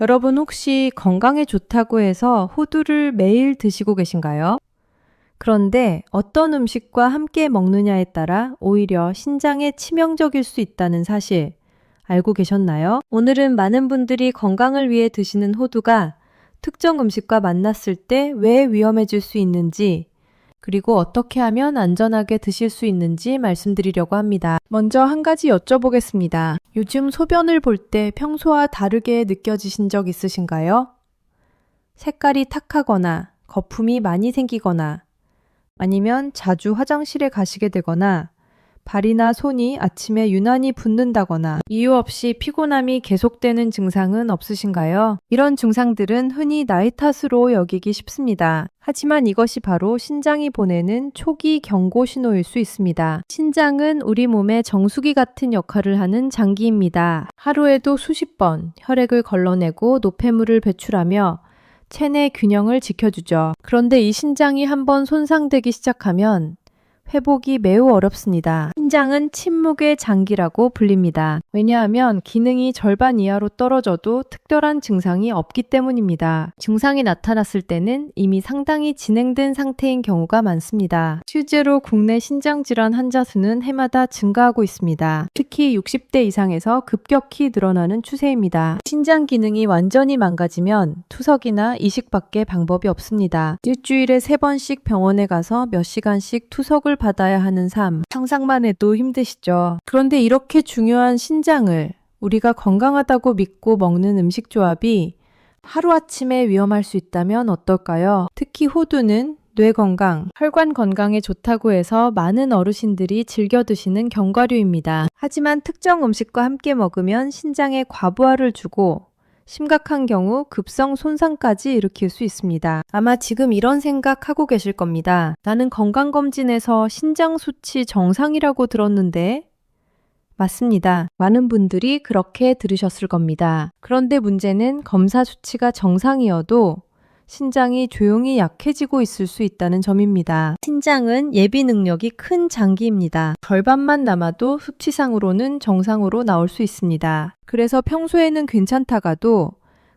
여러분 혹시 건강에 좋다고 해서 호두를 매일 드시고 계신가요? 그런데 어떤 음식과 함께 먹느냐에 따라 오히려 신장에 치명적일 수 있다는 사실 알고 계셨나요? 오늘은 많은 분들이 건강을 위해 드시는 호두가 특정 음식과 만났을 때 왜 위험해질 수 있는지, 그리고 어떻게 하면 안전하게 드실 수 있는지 말씀드리려고 합니다. 먼저 한 가지 여쭤보겠습니다. 요즘 소변을 볼 때 평소와 다르게 느껴지신 적 있으신가요? 색깔이 탁하거나 거품이 많이 생기거나 아니면 자주 화장실에 가시게 되거나 발이나 손이 아침에 유난히 붓는다거나 이유 없이 피곤함이 계속되는 증상은 없으신가요? 이런 증상들은 흔히 나이 탓으로 여기기 쉽습니다. 하지만 이것이 바로 신장이 보내는 초기 경고 신호일 수 있습니다. 신장은 우리 몸의 정수기 같은 역할을 하는 장기입니다. 하루에도 수십 번 혈액을 걸러내고 노폐물을 배출하며 체내 균형을 지켜주죠. 그런데 이 신장이 한번 손상되기 시작하면 회복이 매우 어렵습니다. 신장은 침묵의 장기라고 불립니다. 왜냐하면 기능이 절반 이하로 떨어져도 특별한 증상이 없기 때문입니다. 증상이 나타났을 때는 이미 상당히 진행된 상태인 경우가 많습니다. 실제로 국내 신장질환 환자 수는 해마다 증가하고 있습니다. 특히 60대 이상에서 급격히 늘어나는 추세입니다. 신장 기능이 완전히 망가지면 투석이나 이식밖에 방법이 없습니다. 일주일에 3번씩 병원에 가서 몇 시간씩 투석을 받아야 하는 삶, 상상만 해도 힘드시죠? 그런데 이렇게 중요한 신장을 우리가 건강하다고 믿고 먹는 음식 조합이 하루아침에 위험할 수 있다면 어떨까요? 특히 호두는 뇌 건강, 혈관 건강에 좋다고 해서 많은 어르신들이 즐겨 드시는 견과류입니다. 하지만 특정 음식과 함께 먹으면 신장에 과부하를 주고 심각한 경우 급성 손상까지 일으킬 수 있습니다. 아마 지금 이런 생각하고 계실 겁니다. 나는 건강검진에서 신장 수치 정상이라고 들었는데? 맞습니다. 많은 분들이 그렇게 들으셨을 겁니다. 그런데 문제는 검사 수치가 정상이어도 신장이 조용히 약해지고 있을 수 있다는 점입니다. 신장은 예비 능력이 큰 장기입니다. 절반만 남아도 수치상으로는 정상으로 나올 수 있습니다. 그래서 평소에는 괜찮다가도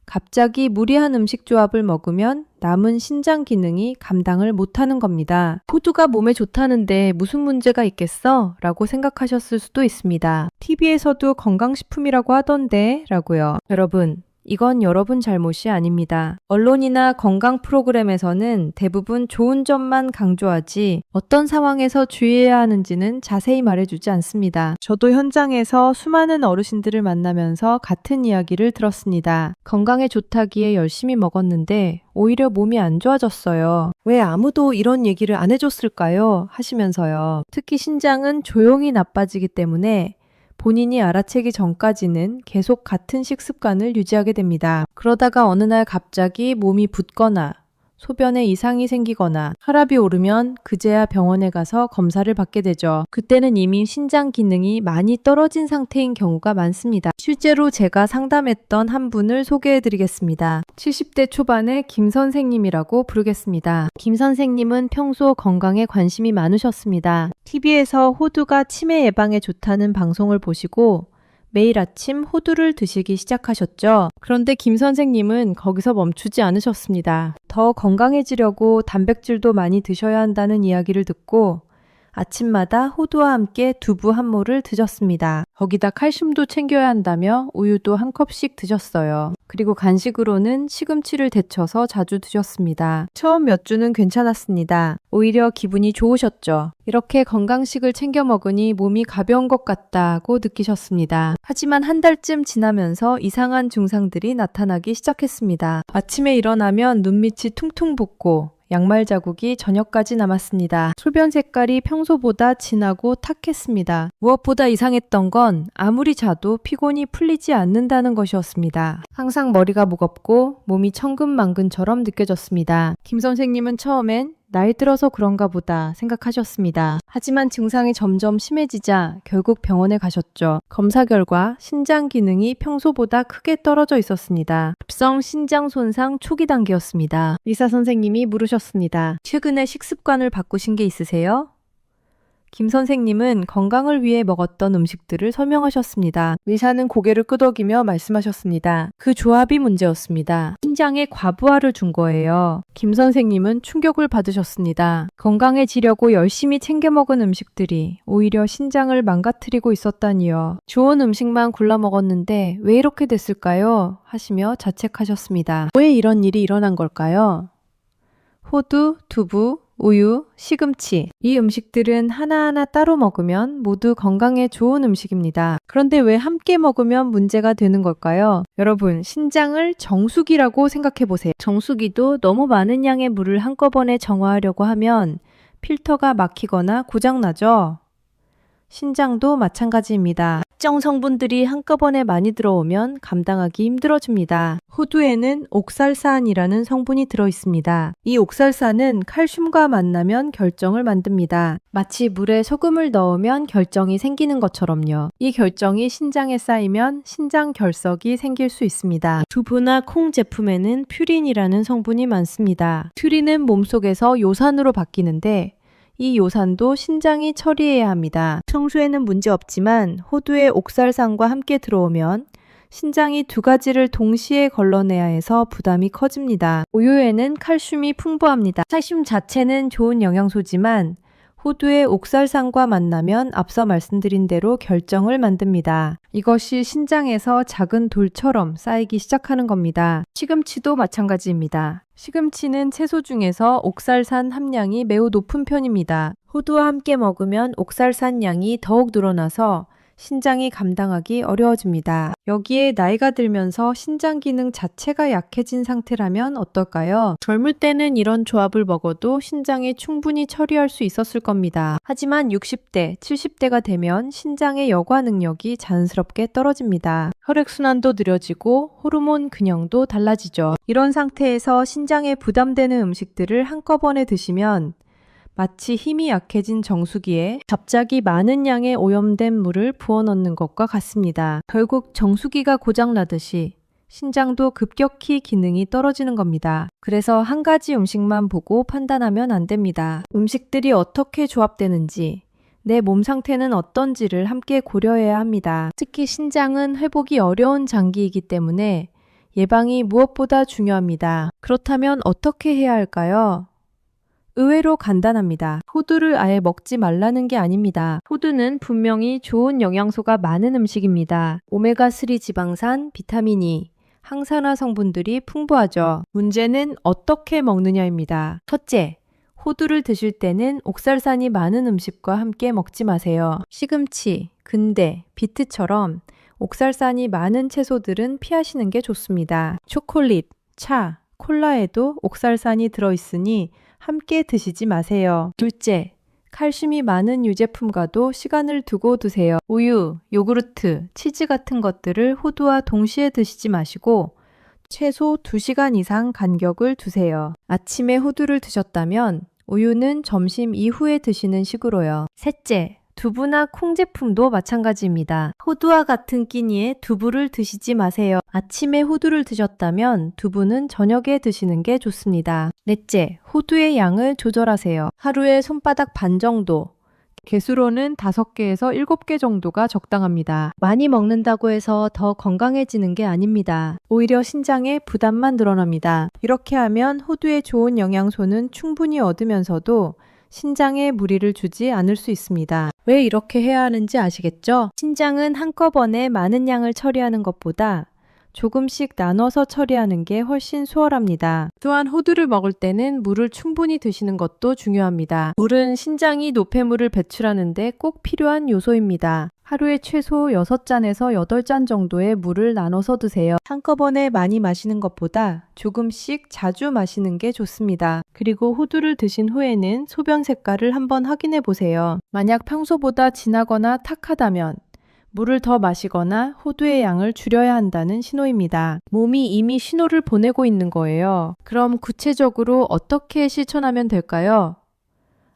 갑자기 무리한 음식 조합을 먹으면 남은 신장 기능이 감당을 못하는 겁니다. 호두가 몸에 좋다는데 무슨 문제가 있겠어? 라고 생각하셨을 수도 있습니다. TV에서도 건강식품이라고 하던데 라고요. 여러분, 이건 여러분 잘못이 아닙니다. 언론이나 건강 프로그램에서는 대부분 좋은 점만 강조하지 어떤 상황에서 주의해야 하는지는 자세히 말해주지 않습니다. 저도 현장에서 수많은 어르신들을 만나면서 같은 이야기를 들었습니다. 건강에 좋다기에 열심히 먹었는데 오히려 몸이 안 좋아졌어요. 왜 아무도 이런 얘기를 안 해줬을까요? 하시면서요. 특히 신장은 조용히 나빠지기 때문에 본인이 알아채기 전까지는 계속 같은 식습관을 유지하게 됩니다. 그러다가 어느 날 갑자기 몸이 붓거나 소변에 이상이 생기거나 혈압이 오르면 그제야 병원에 가서 검사를 받게 되죠. 그때는 이미 신장 기능이 많이 떨어진 상태인 경우가 많습니다. 실제로 제가 상담했던 한 분을 소개해 드리겠습니다. 70대 초반의 김 선생님이라고 부르겠습니다. 김 선생님은 평소 건강에 관심이 많으셨습니다. TV에서 호두가 치매 예방에 좋다는 방송을 보시고 매일 아침 호두를 드시기 시작하셨죠. 그런데 김 선생님은 거기서 멈추지 않으셨습니다. 더 건강해지려고 단백질도 많이 드셔야 한다는 이야기를 듣고 아침마다 호두와 함께 두부 한 모를 드셨습니다. 거기다 칼슘도 챙겨야 한다며 우유도 한 컵씩 드셨어요. 그리고 간식으로는 시금치를 데쳐서 자주 드셨습니다. 처음 몇 주는 괜찮았습니다. 오히려 기분이 좋으셨죠. 이렇게 건강식을 챙겨 먹으니 몸이 가벼운 것 같다고 느끼셨습니다. 하지만 한 달쯤 지나면서 이상한 증상들이 나타나기 시작했습니다. 아침에 일어나면 눈밑이 퉁퉁 붓고 양말 자국이 저녁까지 남았습니다. 소변 색깔이 평소보다 진하고 탁했습니다. 무엇보다 이상했던 건 아무리 자도 피곤이 풀리지 않는다는 것이었습니다. 항상 머리가 무겁고 몸이 천근만근처럼 느껴졌습니다. 김 선생님은 처음엔 나이 들어서 그런가 보다 생각하셨습니다. 하지만 증상이 점점 심해지자 결국 병원에 가셨죠. 검사 결과 신장 기능이 평소보다 크게 떨어져 있었습니다. 급성 신장 손상 초기 단계였습니다. 의사 선생님이 물으셨습니다. 최근에 식습관을 바꾸신 게 있으세요? 김 선생님은 건강을 위해 먹었던 음식들을 설명하셨습니다. 의사는 고개를 끄덕이며 말씀하셨습니다. 그 조합이 문제였습니다. 신장에 과부하를 준 거예요. 김 선생님은 충격을 받으셨습니다. 건강해지려고 열심히 챙겨 먹은 음식들이 오히려 신장을 망가뜨리고 있었다니요. 좋은 음식만 골라 먹었는데 왜 이렇게 됐을까요? 하시며 자책하셨습니다. 왜 이런 일이 일어난 걸까요? 호두, 두부, 우유, 시금치. 이 음식들은 하나하나 따로 먹으면 모두 건강에 좋은 음식입니다. 그런데 왜 함께 먹으면 문제가 되는 걸까요? 여러분, 신장을 정수기라고 생각해 보세요. 정수기도 너무 많은 양의 물을 한꺼번에 정화하려고 하면 필터가 막히거나 고장나죠? 신장도 마찬가지입니다. 특정 성분들이 한꺼번에 많이 들어오면 감당하기 힘들어집니다. 호두에는 옥살산이라는 성분이 들어있습니다. 이 옥살산은 칼슘과 만나면 결정을 만듭니다. 마치 물에 소금을 넣으면 결정이 생기는 것처럼요. 이 결정이 신장에 쌓이면 신장 결석이 생길 수 있습니다. 두부나 콩 제품에는 퓨린이라는 성분이 많습니다. 퓨린은 몸속에서 요산으로 바뀌는데 이 요산도 신장이 처리해야 합니다. 평소에는 문제 없지만 호두의 옥살산과 함께 들어오면 신장이 두 가지를 동시에 걸러내야 해서 부담이 커집니다. 우유에는 칼슘이 풍부합니다. 칼슘 자체는 좋은 영양소지만 호두의 옥살산과 만나면 앞서 말씀드린 대로 결정을 만듭니다. 이것이 신장에서 작은 돌처럼 쌓이기 시작하는 겁니다. 시금치도 마찬가지입니다. 시금치는 채소 중에서 옥살산 함량이 매우 높은 편입니다. 호두와 함께 먹으면 옥살산 양이 더욱 늘어나서 신장이 감당하기 어려워집니다. 여기에 나이가 들면서 신장 기능 자체가 약해진 상태라면 어떨까요? 젊을 때는 이런 조합을 먹어도 신장이 충분히 처리할 수 있었을 겁니다. 하지만 60대, 70대가 되면 신장의 여과 능력이 자연스럽게 떨어집니다. 혈액순환도 느려지고 호르몬 균형도 달라지죠. 이런 상태에서 신장에 부담되는 음식들을 한꺼번에 드시면 마치 힘이 약해진 정수기에 갑자기 많은 양의 오염된 물을 부어 넣는 것과 같습니다. 결국 정수기가 고장나듯이 신장도 급격히 기능이 떨어지는 겁니다. 그래서 한 가지 음식만 보고 판단하면 안 됩니다. 음식들이 어떻게 조합되는지, 내 몸 상태는 어떤지를 함께 고려해야 합니다. 특히 신장은 회복이 어려운 장기이기 때문에 예방이 무엇보다 중요합니다. 그렇다면 어떻게 해야 할까요? 의외로 간단합니다. 호두를 아예 먹지 말라는 게 아닙니다. 호두는 분명히 좋은 영양소가 많은 음식입니다. 오메가3 지방산, 비타민 E, 항산화 성분들이 풍부하죠. 문제는 어떻게 먹느냐입니다. 첫째, 호두를 드실 때는 옥살산이 많은 음식과 함께 먹지 마세요. 시금치, 근대, 비트처럼 옥살산이 많은 채소들은 피하시는 게 좋습니다. 초콜릿, 차, 콜라에도 옥살산이 들어있으니 함께 드시지 마세요. 둘째, 칼슘이 많은 유제품과도 시간을 두고 드세요. 우유, 요구르트, 치즈 같은 것들을 호두와 동시에 드시지 마시고 최소 2시간 이상 간격을 두세요. 아침에 호두를 드셨다면 우유는 점심 이후에 드시는 식으로요. 셋째, 두부나 콩 제품도 마찬가지입니다. 호두와 같은 끼니에 두부를 드시지 마세요. 아침에 호두를 드셨다면 두부는 저녁에 드시는 게 좋습니다. 넷째, 호두의 양을 조절하세요. 하루에 손바닥 반 정도, 개수로는 5개에서 7개 정도가 적당합니다. 많이 먹는다고 해서 더 건강해지는 게 아닙니다. 오히려 신장에 부담만 늘어납니다. 이렇게 하면 호두의 좋은 영양소는 충분히 얻으면서도 신장에 무리를 주지 않을 수 있습니다. 왜 이렇게 해야 하는지 아시겠죠? 신장은 한꺼번에 많은 양을 처리하는 것보다 조금씩 나눠서 처리하는 게 훨씬 수월합니다. 또한 호두를 먹을 때는 물을 충분히 드시는 것도 중요합니다. 물은 신장이 노폐물을 배출하는데 꼭 필요한 요소입니다. 하루에 최소 6잔에서 8잔 정도의 물을 나눠서 드세요. 한꺼번에 많이 마시는 것보다 조금씩 자주 마시는 게 좋습니다. 그리고 호두를 드신 후에는 소변 색깔을 한번 확인해 보세요. 만약 평소보다 진하거나 탁하다면 물을 더 마시거나 호두의 양을 줄여야 한다는 신호입니다. 몸이 이미 신호를 보내고 있는 거예요. 그럼 구체적으로 어떻게 실천하면 될까요?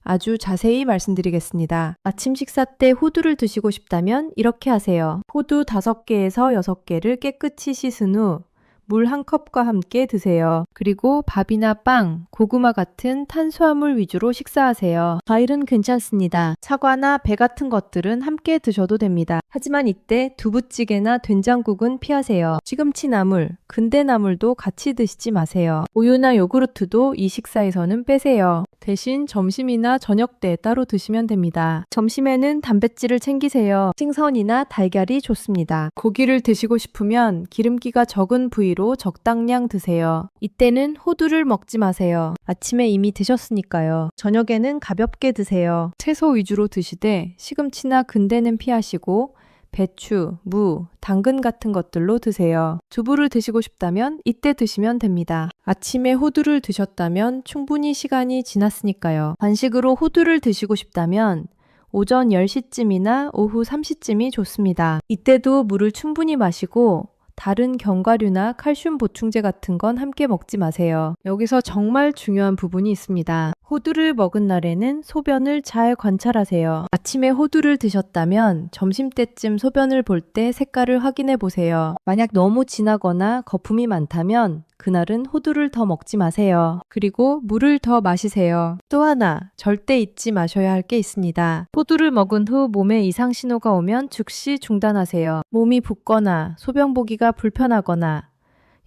아주 자세히 말씀드리겠습니다. 아침 식사 때 호두를 드시고 싶다면 이렇게 하세요. 호두 5개에서 6개를 깨끗이 씻은 후 물 한 컵과 함께 드세요. 그리고 밥이나 빵, 고구마 같은 탄수화물 위주로 식사하세요. 과일은 괜찮습니다. 사과나 배 같은 것들은 함께 드셔도 됩니다. 하지만 이때 두부찌개나 된장국은 피하세요. 시금치 나물, 근대 나물도 같이 드시지 마세요. 우유나 요구르트도 이 식사에서는 빼세요. 대신 점심이나 저녁 때 따로 드시면 됩니다. 점심에는 단백질을 챙기세요. 생선이나 달걀이 좋습니다. 고기를 드시고 싶으면 기름기가 적은 부위로 적당량 드세요. 이때는 호두를 먹지 마세요. 아침에 이미 드셨으니까요. 저녁에는 가볍게 드세요. 채소 위주로 드시되 시금치나 근대는 피하시고 배추, 무, 당근 같은 것들로 드세요. 두부를 드시고 싶다면 이때 드시면 됩니다. 아침에 호두를 드셨다면 충분히 시간이 지났으니까요. 간식으로 호두를 드시고 싶다면 오전 10시쯤이나 오후 3시쯤이 좋습니다. 이때도 물을 충분히 마시고 다른 견과류나 칼슘 보충제 같은 건 함께 먹지 마세요. 여기서 정말 중요한 부분이 있습니다. 호두를 먹은 날에는 소변을 잘 관찰하세요. 아침에 호두를 드셨다면 점심때쯤 소변을 볼 때 색깔을 확인해 보세요. 만약 너무 진하거나 거품이 많다면 그날은 호두를 더 먹지 마세요. 그리고 물을 더 마시세요. 또 하나, 절대 잊지 마셔야 할 게 있습니다. 호두를 먹은 후 몸에 이상 신호가 오면 즉시 중단하세요. 몸이 붓거나 소변 보기가 불편하거나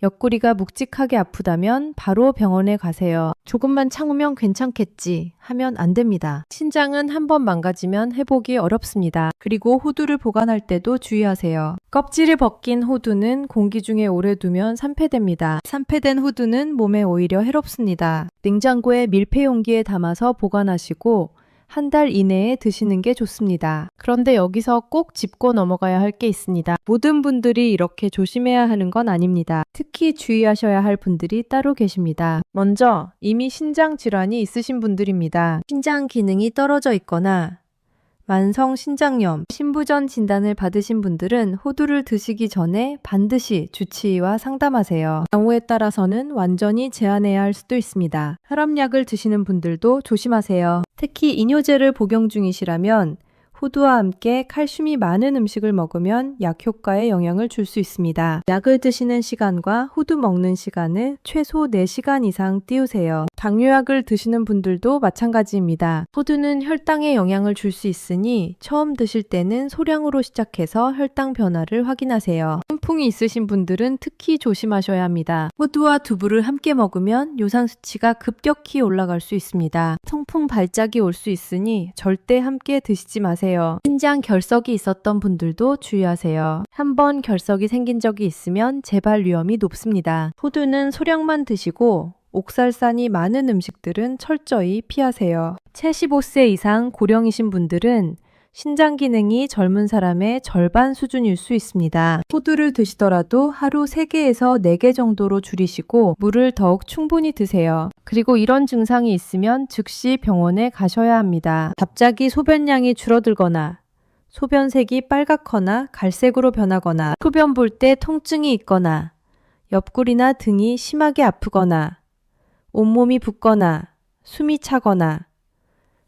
옆구리가 묵직하게 아프다면 바로 병원에 가세요. 조금만 참으면 괜찮겠지 하면 안 됩니다. 신장은 한번 망가지면 회복이 어렵습니다. 그리고 호두를 보관할 때도 주의하세요. 껍질을 벗긴 호두는 공기 중에 오래 두면 산패됩니다. 산패된 호두는 몸에 오히려 해롭습니다. 냉장고에 밀폐 용기에 담아서 보관하시고 한 달 이내에 드시는 게 좋습니다. 그런데 여기서 꼭 짚고 넘어가야 할 게 있습니다. 모든 분들이 이렇게 조심해야 하는 건 아닙니다. 특히 주의하셔야 할 분들이 따로 계십니다. 먼저 이미 신장 질환이 있으신 분들입니다. 신장 기능이 떨어져 있거나 만성 신장염, 신부전 진단을 받으신 분들은 호두를 드시기 전에 반드시 주치의와 상담하세요. 경우에 따라서는 완전히 제한해야 할 수도 있습니다. 혈압약을 드시는 분들도 조심하세요. 특히 이뇨제를 복용 중이시라면 호두와 함께 칼슘이 많은 음식을 먹으면 약 효과에 영향을 줄 수 있습니다. 약을 드시는 시간과 호두 먹는 시간을 최소 4시간 이상 띄우세요. 당뇨약을 드시는 분들도 마찬가지입니다. 호두는 혈당에 영향을 줄 수 있으니 처음 드실 때는 소량으로 시작해서 혈당 변화를 확인하세요. 통풍이 있으신 분들은 특히 조심하셔야 합니다. 호두와 두부를 함께 먹으면 요산 수치가 급격히 올라갈 수 있습니다. 통풍 발작이 올 수 있으니 절대 함께 드시지 마세요. 신장 결석이 있었던 분들도 주의하세요. 한번 결석이 생긴 적이 있으면 재발 위험이 높습니다. 호두는 소량만 드시고 옥살산이 많은 음식들은 철저히 피하세요. 75세 이상 고령이신 분들은 신장 기능이 젊은 사람의 절반 수준일 수 있습니다. 호두를 드시더라도 하루 3개에서 4개 정도로 줄이시고 물을 더욱 충분히 드세요. 그리고 이런 증상이 있으면 즉시 병원에 가셔야 합니다. 갑자기 소변량이 줄어들거나 소변색이 빨갛거나 갈색으로 변하거나 소변 볼 때 통증이 있거나 옆구리나 등이 심하게 아프거나 온몸이 붓거나 숨이 차거나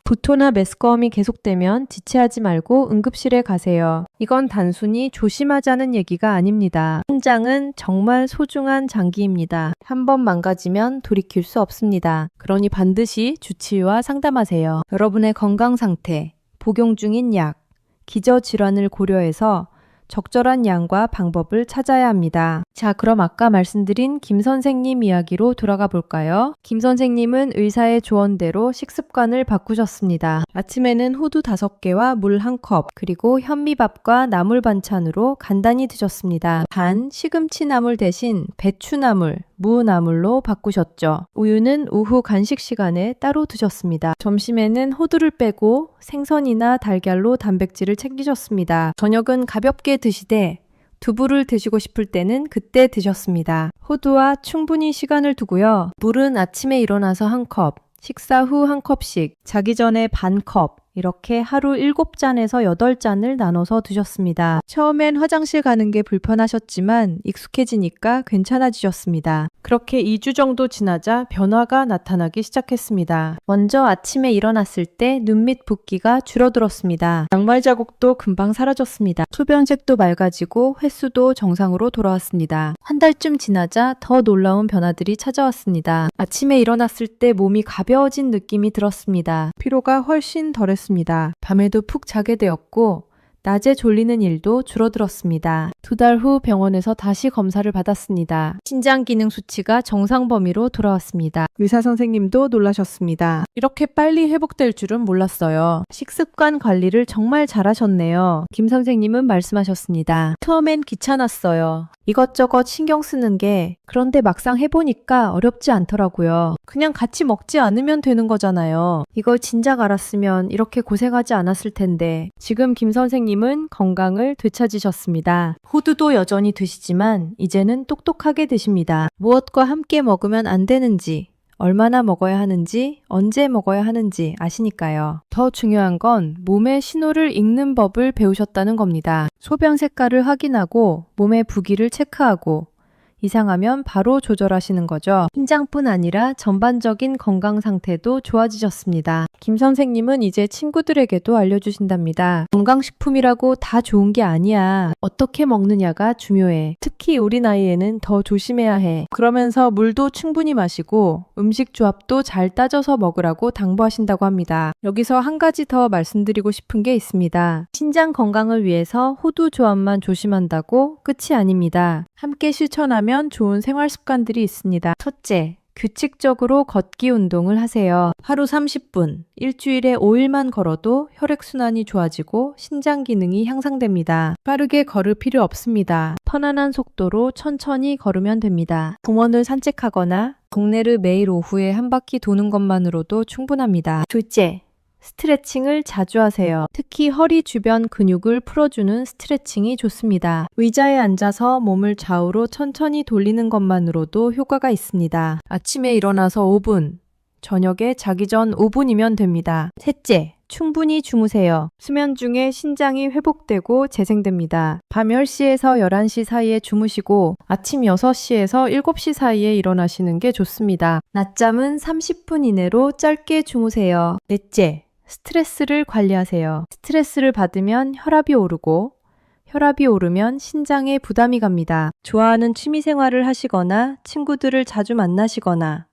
구토나 메스꺼움이 계속되면 지체하지 말고 응급실에 가세요. 이건 단순히 조심하자는 얘기가 아닙니다. 신장은 정말 소중한 장기입니다. 한번 망가지면 돌이킬 수 없습니다. 그러니 반드시 주치의와 상담하세요. 여러분의 건강 상태, 복용 중인 약, 기저질환을 고려해서 적절한 양과 방법을 찾아야 합니다. 자, 그럼 아까 말씀드린 김 선생님 이야기로 돌아가 볼까요? 김 선생님은 의사의 조언대로 식습관을 바꾸셨습니다. 아침에는 호두 5개와 물 1컵, 그리고 현미밥과 나물 반찬으로 간단히 드셨습니다. 단, 시금치 나물 대신 배추 나물, 무 나물로 바꾸셨죠. 우유는 오후 간식 시간에 따로 드셨습니다. 점심에는 호두를 빼고 생선이나 달걀로 단백질을 챙기셨습니다. 저녁은 가볍게 드시되 두부를 드시고 싶을 때는 그때 드셨습니다. 호두와 충분히 시간을 두고요. 물은 아침에 일어나서 1컵, 식사 후 1컵씩, 자기 전에 반 컵, 이렇게 하루 7잔에서 8잔을 나눠서 드셨습니다. 처음엔 화장실 가는 게 불편하셨지만 익숙해지니까 괜찮아지셨습니다. 그렇게 2주 정도 지나자 변화가 나타나기 시작했습니다. 먼저 아침에 일어났을 때 눈 밑 붓기가 줄어들었습니다. 양말 자국도 금방 사라졌습니다. 소변색도 맑아지고 횟수도 정상으로 돌아왔습니다. 한 달쯤 지나자 더 놀라운 변화들이 찾아왔습니다. 아침에 일어났을 때 몸이 가벼워진 느낌이 들었습니다. 피로가 훨씬 덜했습니다. 밤에도 푹 자게 되었고 낮에 졸리는 일도 줄어들었습니다. 2달 후 병원에서 다시 검사를 받았습니다. 신장 기능 수치가 정상 범위로 돌아왔습니다. 의사 선생님도 놀라셨습니다. 이렇게 빨리 회복될 줄은 몰랐어요. 식습관 관리를 정말 잘하셨네요. 김 선생님은 말씀하셨습니다. 처음엔 귀찮았어요. 이것저것 신경 쓰는 게 그런데 막상 해보니까 어렵지 않더라고요. 그냥 같이 먹지 않으면 되는 거잖아요. 이걸 진작 알았으면 이렇게 고생하지 않았을 텐데 지금 김 선생님은 건강을 되찾으셨습니다. 호두도 여전히 드시지만 이제는 똑똑하게 드십니다. 무엇과 함께 먹으면 안 되는지 얼마나 먹어야 하는지, 언제 먹어야 하는지 아시니까요. 더 중요한 건 몸의 신호를 읽는 법을 배우셨다는 겁니다. 소변 색깔을 확인하고 몸의 부기를 체크하고 이상하면 바로 조절하시는 거죠. 신장뿐 아니라 전반적인 건강 상태도 좋아지셨습니다. 김 선생님은 이제 친구들에게도 알려주신답니다. 건강식품이라고 다 좋은 게 아니야. 어떻게 먹느냐가 중요해. 특히 우리 나이에는 더 조심해야 해. 그러면서 물도 충분히 마시고 음식 조합도 잘 따져서 먹으라고 당부하신다고 합니다. 여기서 한 가지 더 말씀드리고 싶은 게 있습니다. 신장 건강을 위해서 호두 조합만 조심한다고 끝이 아닙니다. 함께 실천하면 좋은 생활 습관들이 있습니다. 첫째, 규칙적으로 걷기 운동을 하세요. 하루 30분, 일주일에 5일만 걸어도 혈액순환이 좋아지고 신장 기능이 향상됩니다. 빠르게 걸을 필요 없습니다. 편안한 속도로 천천히 걸으면 됩니다. 공원을 산책하거나 동네를 매일 오후에 한 바퀴 도는 것만으로도 충분합니다. 둘째, 스트레칭을 자주 하세요. 특히 허리 주변 근육을 풀어주는 스트레칭이 좋습니다. 의자에 앉아서 몸을 좌우로 천천히 돌리는 것만으로도 효과가 있습니다. 아침에 일어나서 5분, 저녁에 자기 전 5분이면 됩니다. 셋째, 충분히 주무세요. 수면 중에 신장이 회복되고 재생됩니다. 밤 10시에서 11시 사이에 주무시고 아침 6시에서 7시 사이에 일어나시는 게 좋습니다. 낮잠은 30분 이내로 짧게 주무세요. 넷째, 스트레스를 관리하세요. 스트레스를 받으면 혈압이 오르고 혈압이 오르면 신장에 부담이 갑니다. 좋아하는 취미 생활을 하시거나 친구들을 자주 만나시거나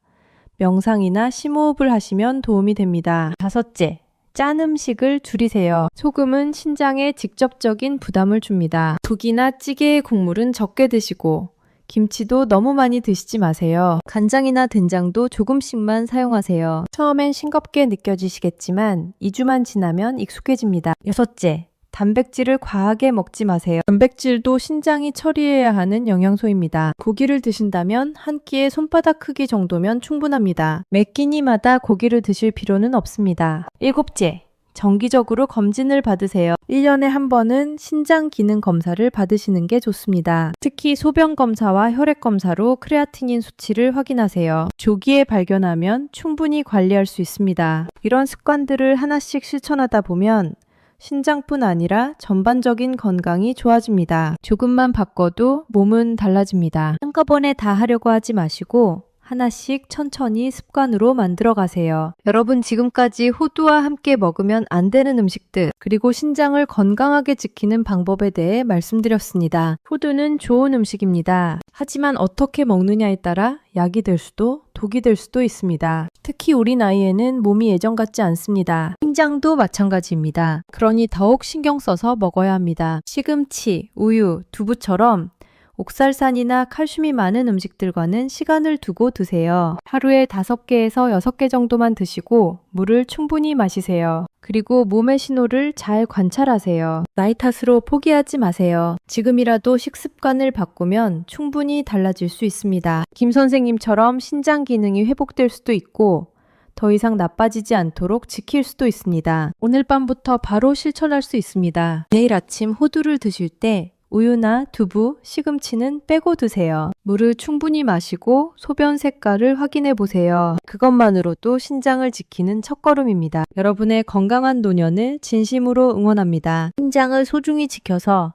명상이나 심호흡을 하시면 도움이 됩니다. 다섯째, 짠 음식을 줄이세요. 소금은 신장에 직접적인 부담을 줍니다. 국이나 찌개의 국물은 적게 드시고 김치도 너무 많이 드시지 마세요. 간장이나 된장도 조금씩만 사용하세요. 처음엔 싱겁게 느껴지시겠지만 2주만 지나면 익숙해집니다. 여섯째, 단백질을 과하게 먹지 마세요. 단백질도 신장이 처리해야 하는 영양소입니다. 고기를 드신다면 한 끼에 손바닥 크기 정도면 충분합니다. 매 끼니마다 고기를 드실 필요는 없습니다. 일곱째, 정기적으로 검진을 받으세요. 1년에 한 번은 신장 기능 검사를 받으시는 게 좋습니다. 특히 소변 검사와 혈액 검사로 크레아티닌 수치를 확인하세요. 조기에 발견하면 충분히 관리할 수 있습니다. 이런 습관들을 하나씩 실천하다 보면 신장뿐 아니라 전반적인 건강이 좋아집니다. 조금만 바꿔도 몸은 달라집니다. 한꺼번에 다 하려고 하지 마시고 하나씩 천천히 습관으로 만들어 가세요. 여러분, 지금까지 호두와 함께 먹으면 안 되는 음식들, 그리고 신장을 건강하게 지키는 방법에 대해 말씀드렸습니다. 호두는 좋은 음식입니다. 하지만 어떻게 먹느냐에 따라 약이 될 수도 독이 될 수도 있습니다. 특히 우리 나이에는 몸이 예전 같지 않습니다. 신장도 마찬가지입니다. 그러니 더욱 신경 써서 먹어야 합니다. 시금치, 우유, 두부처럼 옥살산이나 칼슘이 많은 음식들과는 시간을 두고 드세요. 하루에 5개에서 6개 정도만 드시고 물을 충분히 마시세요. 그리고 몸의 신호를 잘 관찰하세요. 나이 탓으로 포기하지 마세요. 지금이라도 식습관을 바꾸면 충분히 달라질 수 있습니다. 김 선생님처럼 신장 기능이 회복될 수도 있고 더 이상 나빠지지 않도록 지킬 수도 있습니다. 오늘 밤부터 바로 실천할 수 있습니다. 내일 아침 호두를 드실 때 우유나 두부, 시금치는 빼고 드세요. 물을 충분히 마시고 소변 색깔을 확인해 보세요. 그것만으로도 신장을 지키는 첫걸음입니다. 여러분의 건강한 노년을 진심으로 응원합니다. 신장을 소중히 지켜서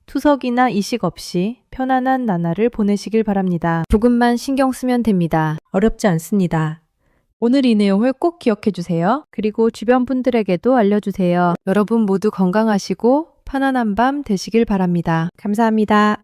투석이나 이식 없이 편안한 나날을 보내시길 바랍니다. 조금만 신경 쓰면 됩니다. 어렵지 않습니다. 오늘 이 내용을 꼭 기억해 주세요. 그리고 주변 분들에게도 알려주세요. 여러분 모두 건강하시고 편안한 밤 되시길 바랍니다. 감사합니다.